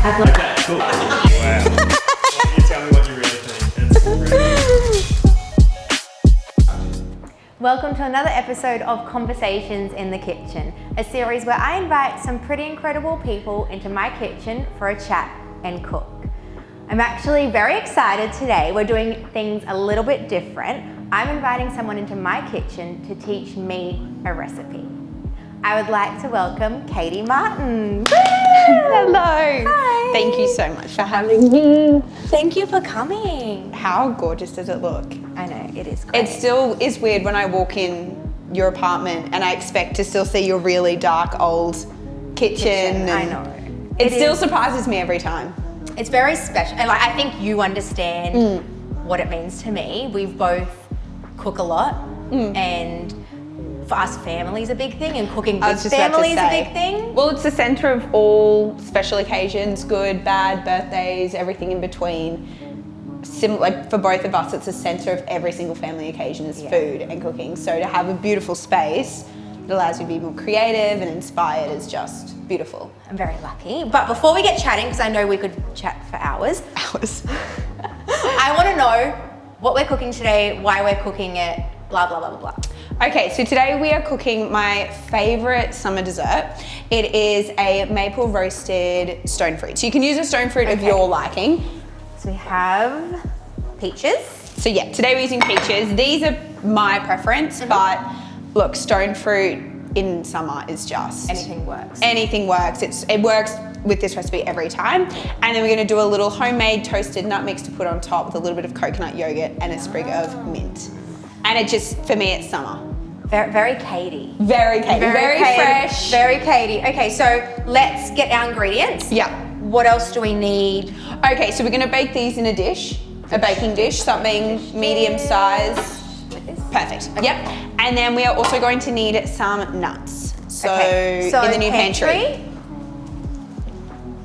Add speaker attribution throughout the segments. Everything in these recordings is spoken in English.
Speaker 1: Okay, cool. Wow. Why don't you tell me what you really think?
Speaker 2: Welcome to another episode of Conversations in the Kitchen, a series where I invite some pretty incredible people into my kitchen for a chat and cook. I'm actually very excited today. We're doing things a little bit different. I'm inviting someone into my kitchen to teach me a recipe. I would like to welcome Katie Martin.
Speaker 3: Hello.
Speaker 2: Hi.
Speaker 3: Thank you so much for having me.
Speaker 2: Thank you for coming.
Speaker 3: How gorgeous does it look?
Speaker 2: I know, it is great.
Speaker 3: It still is weird when I walk in your apartment and I expect to still see your really dark old kitchen.
Speaker 2: I know.
Speaker 3: It still surprises me every time.
Speaker 2: It's very special. And like, I think you understand what it means to me. We've both cook a lot and for us, family's a big thing, and cooking with family is a big thing.
Speaker 3: Well, it's the center of all special occasions, good, bad, birthdays, everything in between. Like for both of us, it's the center of every single family occasion is food and cooking. So to have a beautiful space that allows you to be more creative and inspired is just beautiful.
Speaker 2: I'm very lucky. But before we get chatting, because I know we could chat for hours. I want to know what we're cooking today, why we're cooking it, blah, blah, blah, blah, blah.
Speaker 3: Okay, so today we are cooking my favorite summer dessert. It is a maple roasted stone fruit. So you can use a stone fruit of your liking.
Speaker 2: So we have peaches.
Speaker 3: So yeah, today we're using peaches. These are my preference, but look, stone fruit in summer is just...
Speaker 2: Anything works.
Speaker 3: Anything works. It works with this recipe every time. And then we're gonna do a little homemade toasted nut mix to put on top with a little bit of coconut yogurt and a sprig of mint. And it just, for me, it's summer.
Speaker 2: Very Katie.
Speaker 3: Very Katie. Very
Speaker 2: Katie.
Speaker 3: fresh.
Speaker 2: Very Katie. Okay, so let's get our ingredients.
Speaker 3: Yeah.
Speaker 2: What else do we need?
Speaker 3: Okay, so we're gonna bake these in a dish, a baking dish, something medium size.
Speaker 2: Like this?
Speaker 3: Perfect. Okay. Yep. And then we are also going to need some nuts. So in the new pantry.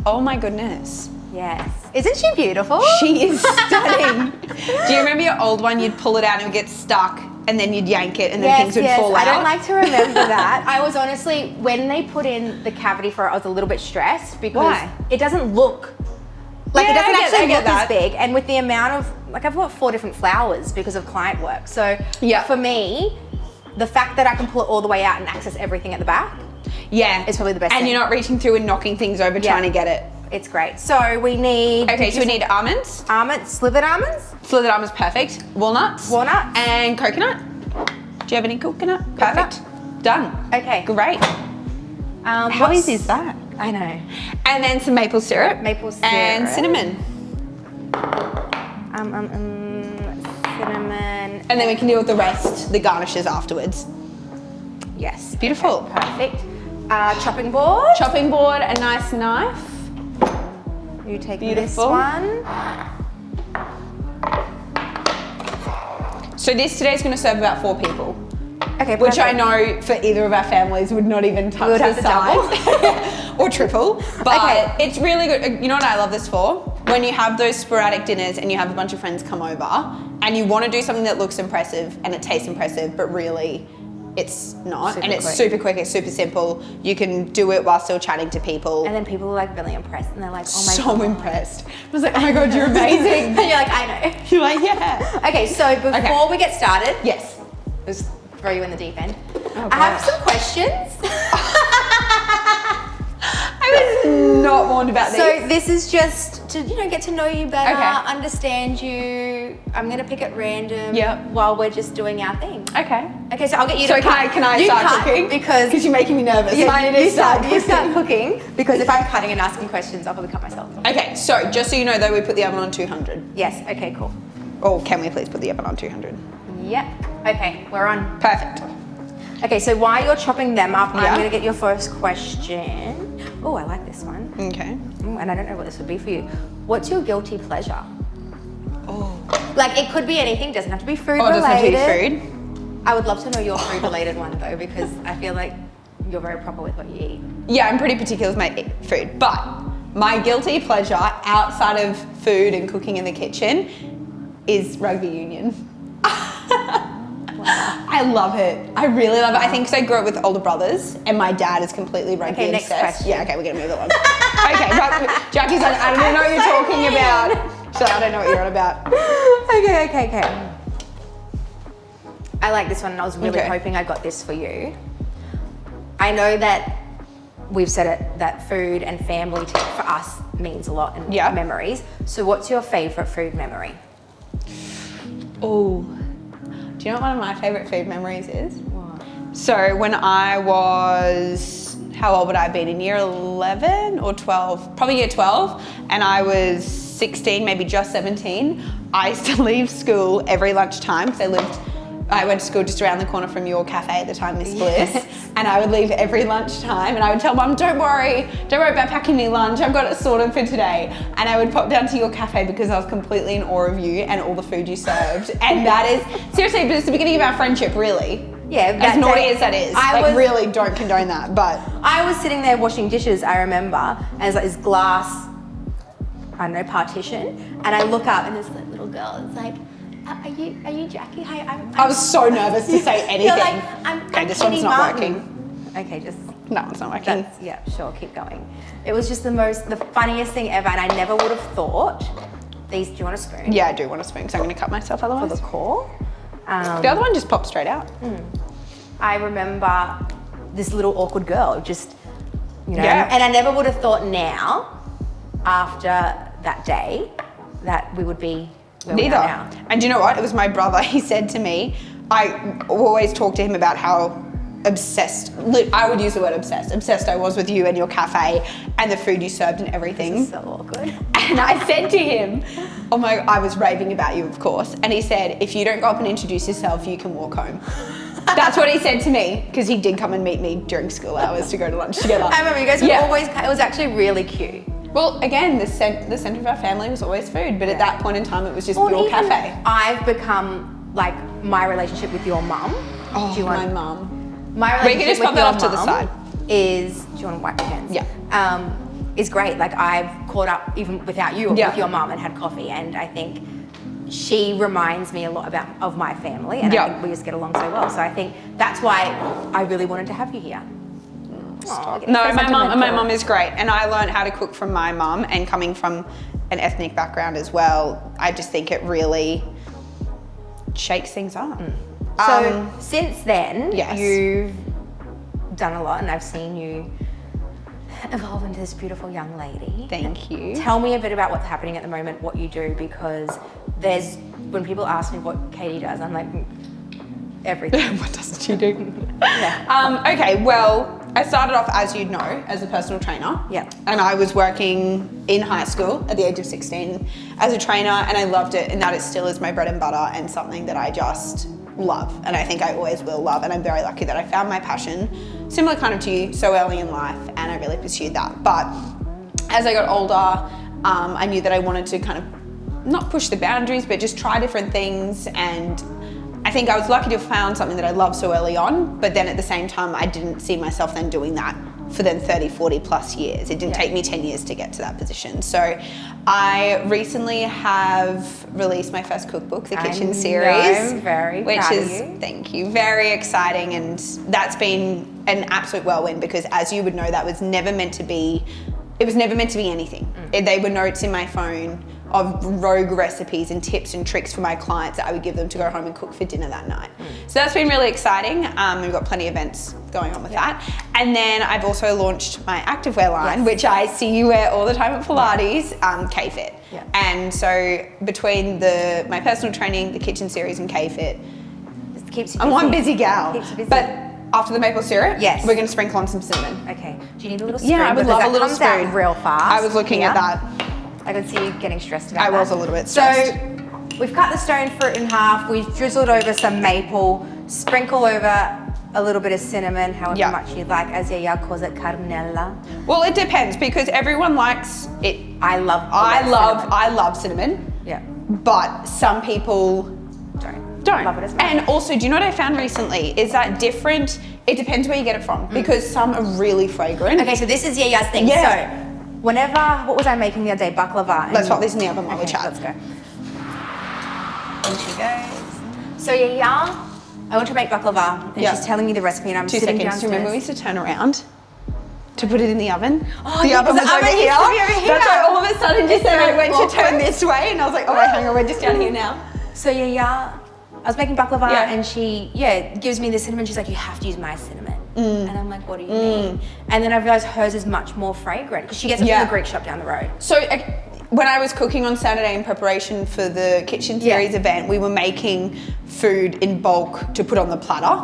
Speaker 3: Oh my goodness.
Speaker 2: Yes. Isn't she beautiful?
Speaker 3: She is stunning. Do you remember your old one? You'd pull it out and it would get stuck and then you'd yank it and then things would fall out.
Speaker 2: I don't like to remember that. I was honestly, when they put in the cavity for it, I was a little bit stressed because it doesn't look, like it doesn't actually look as big. And with the amount of, like I've got 4 different flours because of client work. So for me, the fact that I can pull it all the way out and access everything at the back is probably the best thing.
Speaker 3: And you're not reaching through and knocking things over trying to get it.
Speaker 2: It's great. So we need...
Speaker 3: Okay, so we need almonds.
Speaker 2: Almonds, slivered almonds.
Speaker 3: Slivered almonds, perfect. Walnuts.
Speaker 2: Walnuts.
Speaker 3: And coconut. Do you have any coconut? Perfect. Done.
Speaker 2: Okay.
Speaker 3: Great. How easy is that?
Speaker 2: I know.
Speaker 3: And then some maple syrup.
Speaker 2: Maple syrup.
Speaker 3: And cinnamon.
Speaker 2: Cinnamon.
Speaker 3: And then we can deal with the rest, the garnishes afterwards.
Speaker 2: Yes.
Speaker 3: Beautiful.
Speaker 2: Okay, perfect. Chopping board.
Speaker 3: Chopping board, a nice knife.
Speaker 2: You take this one.
Speaker 3: So this today is going to serve about 4 people.
Speaker 2: Okay,
Speaker 3: which I know for either of our families would not even touch the size or triple. But it's really good. You know what I love this for? When you have those sporadic dinners and you have a bunch of friends come over and you want to do something that looks impressive and it tastes impressive, but really it's not. It's super quick, it's super simple. You can do it while still chatting to people.
Speaker 2: And then people are like really impressed and they're like, oh my
Speaker 3: God. So impressed. I was like, oh my God, you're amazing.
Speaker 2: And you're like, I know.
Speaker 3: You're like, yeah.
Speaker 2: Okay, so before we get started.
Speaker 3: Yes.
Speaker 2: Just throw you in the deep end.
Speaker 3: Oh,
Speaker 2: I have some questions.
Speaker 3: I was not warned about this.
Speaker 2: So this is just to, get to know you better, understand you. I'm gonna pick at random while we're just doing our thing.
Speaker 3: Okay.
Speaker 2: Okay, so I'll get you
Speaker 3: to
Speaker 2: cut.
Speaker 3: Can I start cooking?
Speaker 2: Because
Speaker 3: you're making me nervous.
Speaker 2: You start cooking because if I'm cutting and asking questions, I'll probably cut myself.
Speaker 3: Okay, so just so you know though, we put the oven on 200.
Speaker 2: Yes, okay, cool.
Speaker 3: Or can we please put the oven on 200?
Speaker 2: Yep. Okay, we're on.
Speaker 3: Perfect.
Speaker 2: Okay, so while you're chopping them up, I'm gonna get your first question. Oh, I like this one.
Speaker 3: Okay.
Speaker 2: And I don't know what this would be for you. What's your guilty pleasure?
Speaker 3: Oh.
Speaker 2: Like it could be anything, doesn't have to be food related.
Speaker 3: Doesn't have to be food?
Speaker 2: I would love to know your food related one though, because I feel like you're very proper with what you eat.
Speaker 3: Yeah, I'm pretty particular with my food, but my guilty pleasure outside of food and cooking in the kitchen is rugby union. I I love it. I really love it. I think because I grew up with older brothers and my dad is completely rugby
Speaker 2: Okay, next
Speaker 3: obsessed.
Speaker 2: question.
Speaker 3: Yeah, okay, we're going to move along. Okay, Jackie's like, I don't know what you're talking about. She's like, I don't know what you're on about.
Speaker 2: Okay. I like this one and I was really hoping I got this for you. I know that we've said it, that food and family for us means a lot in memories. So what's your favourite food memory?
Speaker 3: Oh, do you know what one of my favourite food memories is?
Speaker 2: What?
Speaker 3: So when I was, how old would I have been? In year 11 or 12? Probably year 12. And I was 16, maybe just 17. I used to leave school every lunchtime because I went to school just around the corner from your cafe at the time, Miss Bliss. And I would leave every lunchtime and I would tell Mum, don't worry about packing me lunch. I've got it sorted for today. And I would pop down to your cafe because I was completely in awe of you and all the food you served. And that is, seriously, but it's the beginning of our friendship, really.
Speaker 2: Yeah.
Speaker 3: As naughty as that is. Really don't condone that, but.
Speaker 2: I was sitting there washing dishes, I remember, and there's like this glass, I don't know, partition. And I look up and there's like little girl, it's like, are you Jackie? Hi,
Speaker 3: I was so nervous to say anything.
Speaker 2: You're like, I'm
Speaker 3: this
Speaker 2: Kenny
Speaker 3: one's not
Speaker 2: Martin.
Speaker 3: working.
Speaker 2: Okay, just.
Speaker 3: No, it's not working.
Speaker 2: Yeah, sure, keep going. It was just the funniest thing ever, and I never would have thought. Do you want a spoon?
Speaker 3: Yeah, I do want a spoon because I'm going to cut myself otherwise.
Speaker 2: For the core.
Speaker 3: The other one just popped straight out.
Speaker 2: I remember this little awkward girl, just, you know,
Speaker 3: Yeah.
Speaker 2: and I never would have thought now, after that day, that we would be where we are now.
Speaker 3: And do you know what? It was my brother. He said to me, I always talk to him about how obsessed, I would use the word obsessed I was with you and your cafe and the food you served and everything.
Speaker 2: This is so awkward.
Speaker 3: And I said to him, I was raving about you, of course. And he said, if you don't go up and introduce yourself, you can walk home. That's what he said to me, because he did come and meet me during school hours to go to lunch together.
Speaker 2: I remember you guys were always, it was actually really cute.
Speaker 3: Well, again, the center of our family was always food, but at that point in time, it was just pure cafe.
Speaker 2: I've become, like, my relationship with your mum.
Speaker 3: Oh, my mum.
Speaker 2: My relationship
Speaker 3: we can just pop
Speaker 2: with
Speaker 3: that
Speaker 2: your
Speaker 3: off to the
Speaker 2: mum
Speaker 3: side.
Speaker 2: is, do you want to wipe your hands?
Speaker 3: Yeah.
Speaker 2: Is great. Like, I've caught up even without you with your mum and had coffee, and I think she reminds me a lot of my family, and I think we just get along so well. So I think that's why I really wanted to have you here.
Speaker 3: No, my mum is great, and I learned how to cook from my mum, and coming from an ethnic background as well, I just think it really shakes things up.
Speaker 2: So since then,
Speaker 3: yes.
Speaker 2: you've done a lot, and I've seen you evolve into this beautiful young lady.
Speaker 3: Thank you.
Speaker 2: Tell me a bit about what's happening at the moment, what you do, because when people ask me what Katie does, I'm like, everything.
Speaker 3: What doesn't she do? Okay, well, I started off, as you'd know, as a personal trainer.
Speaker 2: Yeah.
Speaker 3: And I was working in high school at the age of 16 as a trainer, and I loved it, and that it still is my bread and butter and something that I just love, and I think I always will love, and I'm very lucky that I found my passion, similar kind of to you, so early in life, and I really pursued that. But as I got older, I knew that I wanted to kind of not push the boundaries, but just try different things, and I think I was lucky to have found something that I loved so early on, but then at the same time, I didn't see myself then doing that for then 30, 40 plus years. It didn't take me 10 years to get to that position. So I recently have released my first cookbook, the Kitchen Series.
Speaker 2: I'm very proud of you.
Speaker 3: Thank you, very exciting, and that's been an absolute whirlwind, because as you would know, that was never meant to be, it was never meant to be anything. They were notes in my phone of rogue recipes and tips and tricks for my clients that I would give them to go home and cook for dinner that night. So that's been really exciting. We've got plenty of events going on with that. And then I've also launched my activewear line, which I see you wear all the time at Pilates, K-Fit. And so between my personal training, the Kitchen Series and K-Fit,
Speaker 2: Just keeps you busy.
Speaker 3: I'm one busy gal.
Speaker 2: Keeps you busy.
Speaker 3: But after the maple syrup,
Speaker 2: Yes.
Speaker 3: we're going to sprinkle on some cinnamon.
Speaker 2: Okay. Do you need a little spoon?
Speaker 3: Yeah, I would
Speaker 2: Because
Speaker 3: love
Speaker 2: that
Speaker 3: a little
Speaker 2: comes out
Speaker 3: spoon.
Speaker 2: real fast.
Speaker 3: I was looking at that.
Speaker 2: I could see you getting stressed about that.
Speaker 3: I was a little bit stressed.
Speaker 2: So we've cut the stone fruit in half. We've drizzled over some maple, sprinkle over a little bit of cinnamon, however much you'd like. As Yaya calls it, carnella.
Speaker 3: Well, it depends, because everyone likes it.
Speaker 2: I love
Speaker 3: cinnamon.
Speaker 2: Yeah.
Speaker 3: But some people don't
Speaker 2: love it as well.
Speaker 3: And also, do you know what I found recently? Is that different? It depends where you get it from, because some are really fragrant.
Speaker 2: Okay, so this is Yaya's thing.
Speaker 3: Yeah.
Speaker 2: So whenever, what was I making the other day? Baklava.
Speaker 3: Let's pop this in the oven while we chat.
Speaker 2: Let's go. And she goes. So Yaya I want to make baklava, and she's telling me the recipe, and I'm
Speaker 3: 2
Speaker 2: sitting
Speaker 3: seconds.
Speaker 2: downstairs.
Speaker 3: Do you remember we used to turn around to put it in the oven?
Speaker 2: Oh,
Speaker 3: the
Speaker 2: yeah,
Speaker 3: oven
Speaker 2: 'cause
Speaker 3: was
Speaker 2: the
Speaker 3: over
Speaker 2: oven
Speaker 3: here.
Speaker 2: used to be over here.
Speaker 3: That's why all of a sudden just then I went to
Speaker 2: awkward.
Speaker 3: turn this way, and I was like, oh wait, hang on, we're just down here now.
Speaker 2: So yeah. I was making baklava,
Speaker 3: Yeah.
Speaker 2: and she gives me the cinnamon. She's like, you have to use my cinnamon. And I'm like, what do you mean? And then I realized hers is much more fragrant because she gets it from the Greek shop down the road.
Speaker 3: So when I was cooking on Saturday in preparation for the Kitchen Series event, we were making food in bulk to put on the platter.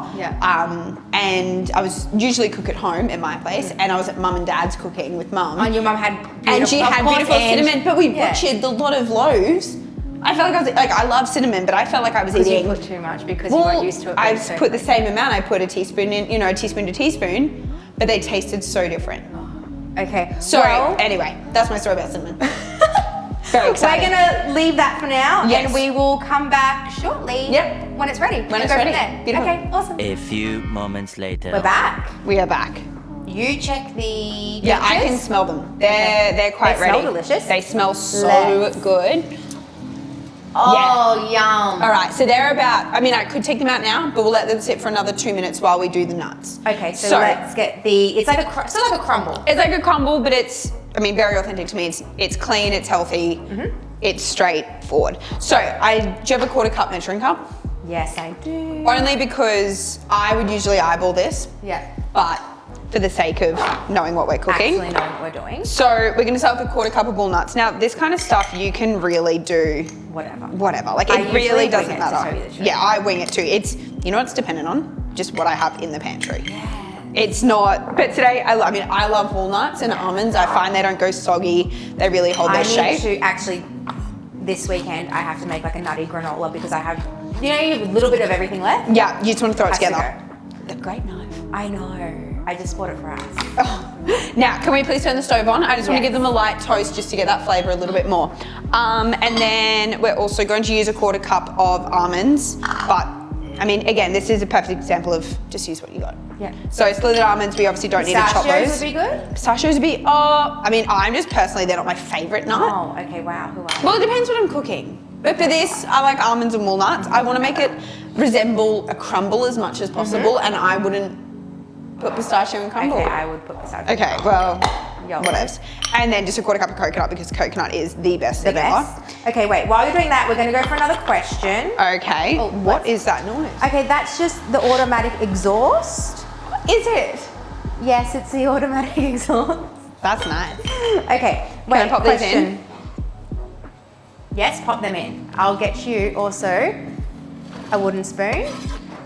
Speaker 3: And I was usually cook at home at my place, and I was at mum and dad's cooking with mum.
Speaker 2: And your mum had beautiful,
Speaker 3: and she had beautiful cinnamon, but we butchered a lot of loaves. I felt like I was like, I love cinnamon, but I felt like I was eating.
Speaker 2: You put too much because you weren't used to it.
Speaker 3: I put the same amount. I put a teaspoon in, a teaspoon to teaspoon, but they tasted so different.
Speaker 2: Okay.
Speaker 3: So anyway, that's my story about cinnamon. Very exciting.
Speaker 2: We're gonna leave that for now, and we will come back shortly. When it's ready.
Speaker 3: When it's ready. Beautiful.
Speaker 2: Okay, awesome.
Speaker 4: A few moments later.
Speaker 2: We're back.
Speaker 3: We are back.
Speaker 2: You check the.
Speaker 3: Yeah, I can smell them. They're quite ready.
Speaker 2: They smell delicious.
Speaker 3: They smell so good.
Speaker 2: Oh, yum.
Speaker 3: All right, so they're about, I mean, I could take them out now, but we'll let them sit for another 2 minutes while we do the nuts.
Speaker 2: Okay, so let's get the, it's like a crumble.
Speaker 3: It's like a crumble, but it's, I mean, very authentic to me. It's clean, it's healthy, it's straightforward. So do you have a 1/4 cup measuring cup?
Speaker 2: Yes, I do.
Speaker 3: Only because I would usually eyeball this.
Speaker 2: Yeah.
Speaker 3: But for the sake of knowing what we're cooking.
Speaker 2: Actually knowing what we're doing.
Speaker 3: So we're gonna start with a 1/4 cup of walnuts. Now, this kind of stuff you can really do whatever. Like it really doesn't matter. Yeah, I wing it too. It's, it's dependent on just what I have in the pantry.
Speaker 2: Yeah.
Speaker 3: It's not, but today, I love walnuts and almonds. I find they don't go soggy. They really hold their shape.
Speaker 2: I need to actually, this weekend, I have to make like a nutty granola because I have, you have a little bit of everything left.
Speaker 3: Yeah, you just want to throw it together.
Speaker 2: The great knife. I know. I just bought it for us.
Speaker 3: Oh. Now, can we please turn the stove on? I just want to give them a light toast just to get that flavour a little bit more. And then we're also going to use a 1/4 cup of almonds. But, I mean, again, this is a perfect example of just use what you got.
Speaker 2: Yeah.
Speaker 3: So slither almonds, we obviously don't need to chop those.
Speaker 2: Pistachios would be good?
Speaker 3: Pistachios would be, I'm just personally, they're not my favourite nut.
Speaker 2: Oh, okay, wow. Who are you?
Speaker 3: Well, it depends what I'm cooking. But for this, I like almonds and walnuts. I want to make it resemble a crumble as much as possible, and I wouldn't put pistachio in crumble.
Speaker 2: Okay, I would put pistachio.
Speaker 3: Okay, well,
Speaker 2: Yum.
Speaker 3: whatevs. And then just a 1/4 cup of coconut because coconut is the best thing ever.
Speaker 2: Okay, wait, while you're doing that, we're gonna go for another question.
Speaker 3: Okay, what is that noise?
Speaker 2: Okay, that's just the automatic exhaust.
Speaker 3: Is it?
Speaker 2: Yes, it's the automatic exhaust.
Speaker 3: That's nice.
Speaker 2: Okay, wait,
Speaker 3: Can I pop these in?
Speaker 2: Yes, pop them in. I'll get you also a wooden spoon.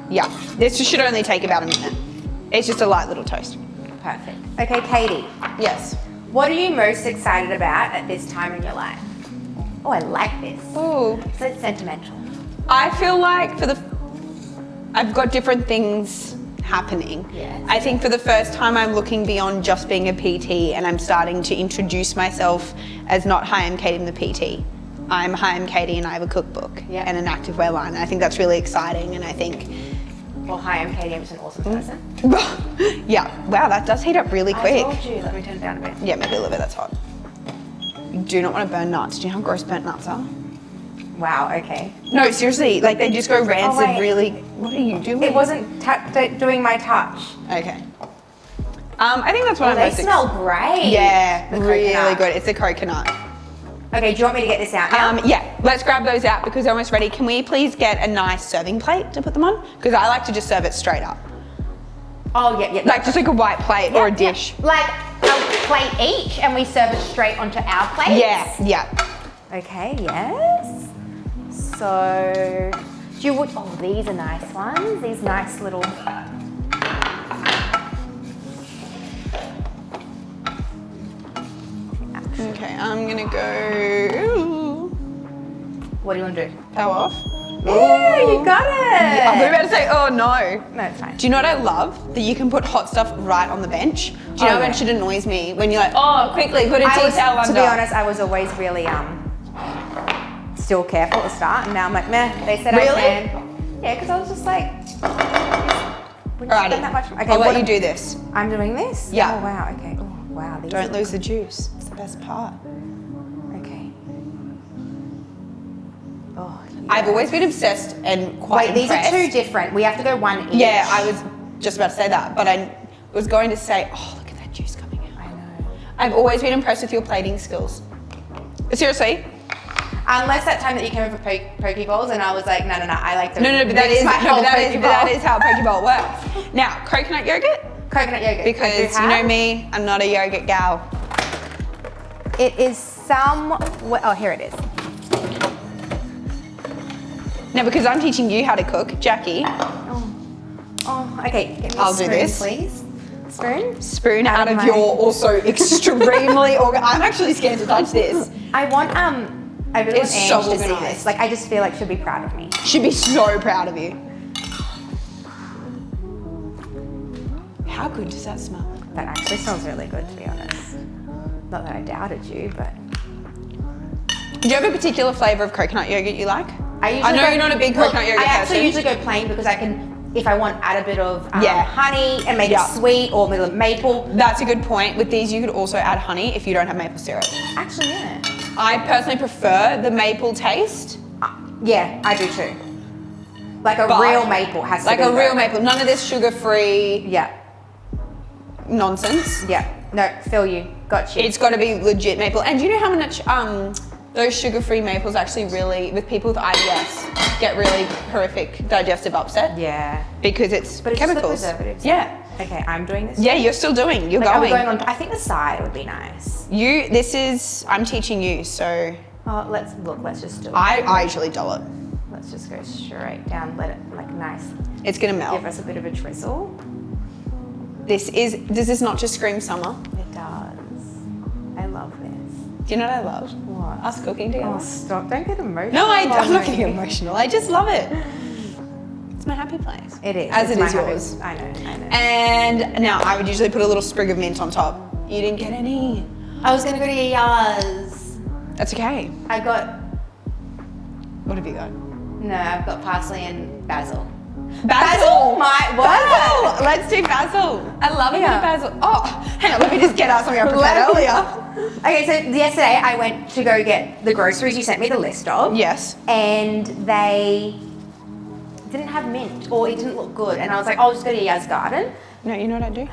Speaker 3: Yeah, this should only take about a minute. It's just a light little toast.
Speaker 2: Perfect. Okay, Katie,
Speaker 3: Yes.
Speaker 2: what are you most excited about at this time in your life? Oh, I like this.
Speaker 3: Oh,
Speaker 2: So it's sentimental.
Speaker 3: I feel like I've got different things happening.
Speaker 2: Yes.
Speaker 3: I think for the first time I'm looking beyond just being a PT and I'm starting to introduce myself as not, hi, I'm Katie, I'm the PT. I'm, hi, I'm Katie and I have a cookbook and an activewear line. And I think that's really exciting, and I think...
Speaker 2: Well, hi, I'm Katie, I'm just an awesome person.
Speaker 3: Yeah, wow, that does heat up really quick.
Speaker 2: I told you, let me turn it down a bit.
Speaker 3: Yeah, maybe a little bit, that's hot. You do not want to burn nuts. Do you know how gross burnt nuts are?
Speaker 2: Wow, okay.
Speaker 3: No, seriously, like they just go rancid
Speaker 2: wait.
Speaker 3: really... What are you doing?
Speaker 2: It wasn't doing my touch.
Speaker 3: Okay. I think that's what I'm
Speaker 2: They
Speaker 3: most
Speaker 2: smell great.
Speaker 3: Yeah,
Speaker 2: The
Speaker 3: really
Speaker 2: coconut.
Speaker 3: good. It's the coconut.
Speaker 2: Okay, do you want me to get this out now?
Speaker 3: Yeah, let's grab those out because they're almost ready. Can we please get a nice serving plate to put them on? Because I like to just serve it straight up.
Speaker 2: Oh, yeah.
Speaker 3: Like just like a white plate or a dish.
Speaker 2: Like a plate each, and we serve it straight onto our plate?
Speaker 3: Yeah.
Speaker 2: Okay, yes. So, these are nice ones. These nice little...
Speaker 3: Okay, I'm gonna go...
Speaker 2: What do you want to do?
Speaker 3: Power off.
Speaker 2: Yeah, you got it.
Speaker 3: I was about to say, oh no.
Speaker 2: No, it's fine.
Speaker 3: Do you know what I love? That you can put hot stuff right on the bench. Do you know how much it annoys me when you're like, oh, quickly put a tea towel under.
Speaker 2: To be honest, I was always really still careful at the start, and now I'm like, meh. They said I can. Yeah, because I was just like, wouldn't
Speaker 3: Alrighty.
Speaker 2: spend that much. Okay,
Speaker 3: I'll let you do this.
Speaker 2: I'm doing this.
Speaker 3: Yeah.
Speaker 2: Oh wow. Okay. Oh wow. These
Speaker 3: Don't
Speaker 2: are-
Speaker 3: lose the juice. It's the best part.
Speaker 2: Okay. Oh,
Speaker 3: I've always been obsessed and quite
Speaker 2: Wait,
Speaker 3: impressed.
Speaker 2: these are two different. We have to go one each.
Speaker 3: Yeah, I was just about to say that, but I was going to say, oh, look at that juice coming out.
Speaker 2: I know.
Speaker 3: I've always been impressed with your plating skills. Seriously.
Speaker 2: Unless that time that you came over for poke bowls and I was like, no, I like the
Speaker 3: No, but that is how poke bowl works. Now, coconut yogurt,
Speaker 2: coconut yogurt.
Speaker 3: because you know me, I'm not a yogurt gal.
Speaker 2: It is oh, here it is.
Speaker 3: Now, because I'm teaching you how to cook, Jackie,
Speaker 2: Oh, okay. Give me
Speaker 3: I'll
Speaker 2: a
Speaker 3: do
Speaker 2: spoon,
Speaker 3: this.
Speaker 2: please. Spoon?
Speaker 3: spoon out of
Speaker 2: my-
Speaker 3: your also extremely I'm actually scared to touch this.
Speaker 2: I want, I really
Speaker 3: It's
Speaker 2: want
Speaker 3: so
Speaker 2: Ange to see
Speaker 3: organised.
Speaker 2: this. Like, I just feel like she'll be proud of me.
Speaker 3: Should be so proud of you. How good does that smell?
Speaker 2: That actually smells really good, to be honest. Not that I doubted you, but
Speaker 3: Do you have a particular flavour of coconut yogurt you like?
Speaker 2: I
Speaker 3: know you're not a big coconut yogurt
Speaker 2: I actually
Speaker 3: person.
Speaker 2: usually go plain because I can, if I want, add a bit of
Speaker 3: Yeah.
Speaker 2: honey and make
Speaker 3: Yeah.
Speaker 2: it sweet, or a bit of maple.
Speaker 3: That's a good point. With these, you could also add honey if you don't have maple syrup.
Speaker 2: Actually, yeah.
Speaker 3: I personally prefer the maple taste.
Speaker 2: Yeah, I do too. Like a
Speaker 3: But-
Speaker 2: real maple has to
Speaker 3: Like
Speaker 2: be
Speaker 3: a real
Speaker 2: though.
Speaker 3: maple. None of this sugar-free
Speaker 2: Yeah,
Speaker 3: nonsense.
Speaker 2: yeah. No, feel you. Got you.
Speaker 3: It's got to be legit maple. And do you know how much those sugar-free maples actually really, with people with IBS, get really horrific digestive upset?
Speaker 2: yeah.
Speaker 3: Because it's
Speaker 2: But it's just the
Speaker 3: chemicals.
Speaker 2: preservatives.
Speaker 3: Yeah.
Speaker 2: Okay, I'm doing this.
Speaker 3: Yeah, you're still doing. You're
Speaker 2: Like, are we
Speaker 3: going.
Speaker 2: going on? I think the side would be nice.
Speaker 3: I'm teaching you, so
Speaker 2: Oh, let's just do it.
Speaker 3: I usually do it.
Speaker 2: Let's just go straight down. Let it like nice.
Speaker 3: It's gonna melt.
Speaker 2: Give us a bit of a drizzle.
Speaker 3: Does this not just scream summer?
Speaker 2: It does. I love this.
Speaker 3: Do you know what I love?
Speaker 2: What?
Speaker 3: Us cooking together.
Speaker 2: Oh, stop! Don't get emotional.
Speaker 3: No, I'm not
Speaker 2: over
Speaker 3: getting
Speaker 2: me.
Speaker 3: emotional. I just love it. It's my happy place.
Speaker 2: It is.
Speaker 3: As
Speaker 2: It's
Speaker 3: it
Speaker 2: my
Speaker 3: is
Speaker 2: habit.
Speaker 3: yours.
Speaker 2: I know.
Speaker 3: And now I would usually put a little sprig of mint on top. You didn't get any.
Speaker 2: I was gonna go to Yaya's.
Speaker 3: That's okay.
Speaker 2: I got
Speaker 3: What have you got?
Speaker 2: I've got parsley and basil.
Speaker 3: Basil!
Speaker 2: What?
Speaker 3: Let's do basil. I love a bit
Speaker 2: Yeah.
Speaker 3: of basil. Oh, hang on, let me just get out something I prepared earlier.
Speaker 2: Okay, so yesterday I went to go get the groceries you sent me the list of.
Speaker 3: Yes.
Speaker 2: And they didn't have mint, or it didn't look good. And I was like, I'll just go to Yaya's garden.
Speaker 3: No, you know what I do?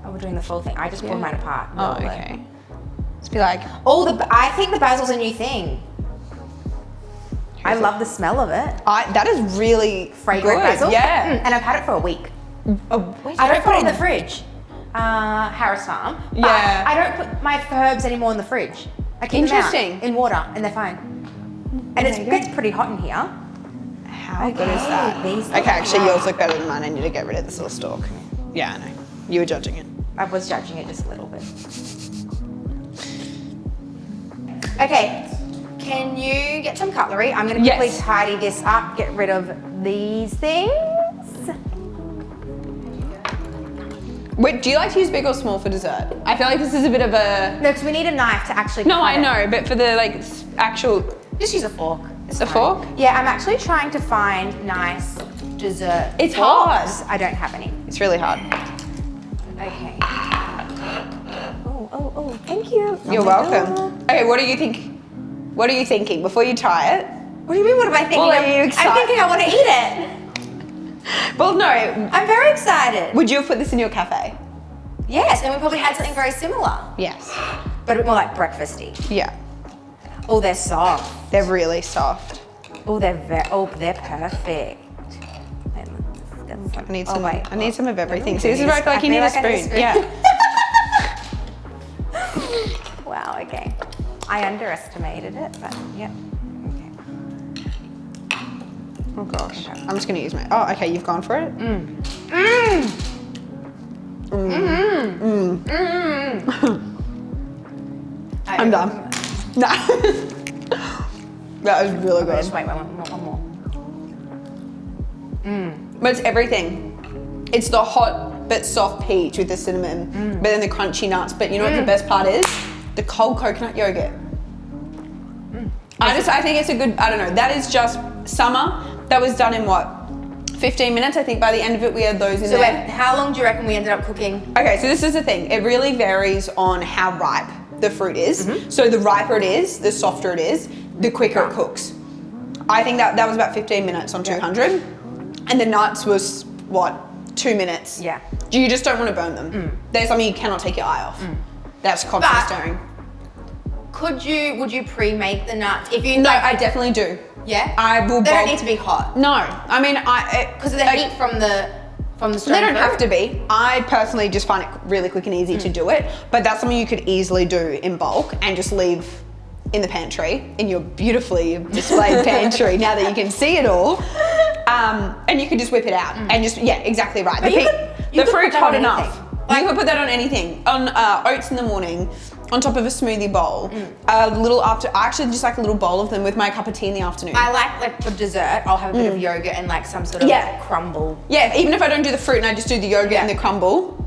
Speaker 2: Oh, we're doing the full thing. I just pulled mine apart.
Speaker 3: Oh, okay. Just be like,
Speaker 2: I think the basil's a new thing. I love the smell of it.
Speaker 3: that is really
Speaker 2: Fragrant
Speaker 3: good.
Speaker 2: basil.
Speaker 3: Yeah.
Speaker 2: And I've had it for a week.
Speaker 3: Where's
Speaker 2: I
Speaker 3: that
Speaker 2: don't put it in the
Speaker 3: from?
Speaker 2: fridge. Harris Farm. But
Speaker 3: Yeah.
Speaker 2: I don't put my herbs anymore in the fridge. I keep them
Speaker 3: Interesting.
Speaker 2: out in water and they're fine. And it gets pretty hot in here.
Speaker 3: How good is that?
Speaker 2: these
Speaker 3: Okay,
Speaker 2: look
Speaker 3: actually
Speaker 2: nice.
Speaker 3: yours look better than mine. I need to get rid of this little stalk. Yeah, I know. You were judging it.
Speaker 2: I was judging it just a little bit. Okay, can you get some cutlery? I'm gonna quickly
Speaker 3: Yes.
Speaker 2: tidy this up, get rid of these things.
Speaker 3: Wait, do you like to use big or small for dessert? I feel like this is a bit of a...
Speaker 2: No, because we need a knife to actually
Speaker 3: No,
Speaker 2: cut
Speaker 3: I
Speaker 2: it.
Speaker 3: know, but for the like actual...
Speaker 2: Just use a fork. It's
Speaker 3: A
Speaker 2: fine.
Speaker 3: fork?
Speaker 2: Yeah, I'm actually trying to find nice dessert
Speaker 3: It's
Speaker 2: forks. I don't have any.
Speaker 3: It's really hard.
Speaker 2: Okay. Oh, thank you.
Speaker 3: You're
Speaker 2: Oh my
Speaker 3: welcome.
Speaker 2: God.
Speaker 3: Okay, what do you think? What are you thinking before you try it?
Speaker 2: What do you mean, what am I thinking?
Speaker 3: Well, are you excited?
Speaker 2: I'm thinking I want to eat it.
Speaker 3: Well, no.
Speaker 2: I'm very excited.
Speaker 3: Would you have put this in your cafe?
Speaker 2: Yes, and we probably had something very similar,
Speaker 3: Yes.
Speaker 2: but a bit more like breakfasty.
Speaker 3: Yeah.
Speaker 2: Oh, they're soft.
Speaker 3: They're really soft.
Speaker 2: Oh, they're perfect.
Speaker 3: I need
Speaker 2: Oh,
Speaker 3: some.
Speaker 2: wait.
Speaker 3: I need some of everything.
Speaker 2: Ooh,
Speaker 3: See, this is where I feel like you need a spoon. Yeah.
Speaker 2: Wow, okay. I underestimated it, but yep. Okay.
Speaker 3: Oh gosh. I'm just gonna use my. Oh, okay. You've gone for it. I'm done. No. That was really
Speaker 2: Just
Speaker 3: good.
Speaker 2: wait, one more.
Speaker 3: But it's everything. It's the hot but soft peach with the cinnamon, but then the crunchy nuts. But you know what the best part is? The cold coconut yogurt. I think it's a good, I don't know, that is just summer. That was done in what? 15 minutes, I think by the end of it we had those in
Speaker 2: So
Speaker 3: there.
Speaker 2: wait, how long do you reckon we ended up cooking?
Speaker 3: Okay, so this is the thing. It really varies on how ripe the fruit is. So the riper it is, the softer it is, the quicker it cooks. I think that was about 15 minutes on 200. And the nuts was, what, 2 minutes?
Speaker 2: Yeah.
Speaker 3: You just don't want to burn them. There's something you cannot take your eye off. That's constant stirring.
Speaker 2: Would you pre-make the nuts? If you
Speaker 3: No, I definitely do.
Speaker 2: Yeah?
Speaker 3: I will
Speaker 2: They don't need to be hot.
Speaker 3: No, I mean,
Speaker 2: Because of the heat from the stove.
Speaker 3: They don't have to be. I personally just find it really quick and easy to do it, but that's something you could easily do in bulk and just leave in the pantry, in your beautifully displayed pantry, now that you can see it all. And you can just whip it out and just, yeah, exactly right.
Speaker 2: But
Speaker 3: The fruit's hot enough.
Speaker 2: Like,
Speaker 3: you could put that on anything. On oats in the morning, on top of a smoothie bowl, I actually just like a little bowl of them with my cup of tea in the afternoon.
Speaker 2: I like for dessert, I'll have a bit of yogurt and like some sort of crumble.
Speaker 3: Yeah, even if I don't do the fruit and I just do the yogurt and the crumble.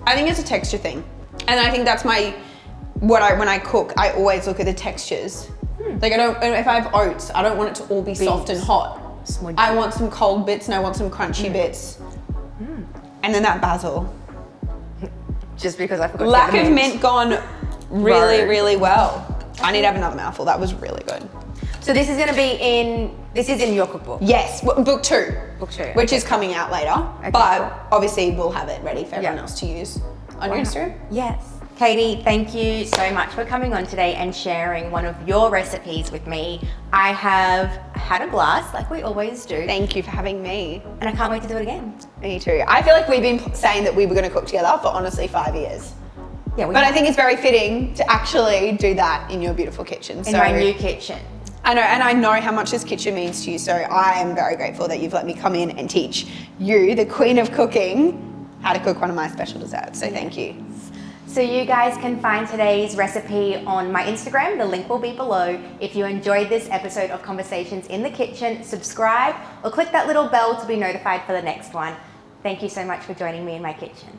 Speaker 3: I think it's a texture thing. And I think that's when I cook, I always look at the textures. Like if I have oats, I don't want it to all be soft and hot.
Speaker 2: Smudgy.
Speaker 3: I want some cold bits and I want some crunchy bits. And then that basil.
Speaker 2: Just because I forgot.
Speaker 3: Lack of mint gone really, really well. I need to have another mouthful. That was really good.
Speaker 2: So this is going to be in your cookbook?
Speaker 3: Yes, book 2.
Speaker 2: Book 2.
Speaker 3: Which is coming out later.
Speaker 2: Okay,
Speaker 3: But obviously we'll have it ready for everyone else to use on your Instagram.
Speaker 2: Yes. Katie, thank you so much for coming on today and sharing one of your recipes with me. I have had a blast, like we always do.
Speaker 3: Thank you for having me.
Speaker 2: And I can't wait to do it again.
Speaker 3: Me too. I feel like we've been saying that we were going to cook together for honestly 5 years.
Speaker 2: Yeah,
Speaker 3: But I think it's very fitting to actually do that in your beautiful kitchen.
Speaker 2: In my new kitchen.
Speaker 3: I know, and I know how much this kitchen means to you, so I am very grateful that you've let me come in and teach you, the queen of cooking, how to cook one of my special desserts. So thank you.
Speaker 2: So you guys can find today's recipe on my Instagram. The link will be below. If you enjoyed this episode of Conversations in the Kitchen, subscribe or click that little bell to be notified for the next one. Thank you so much for joining me in my kitchen.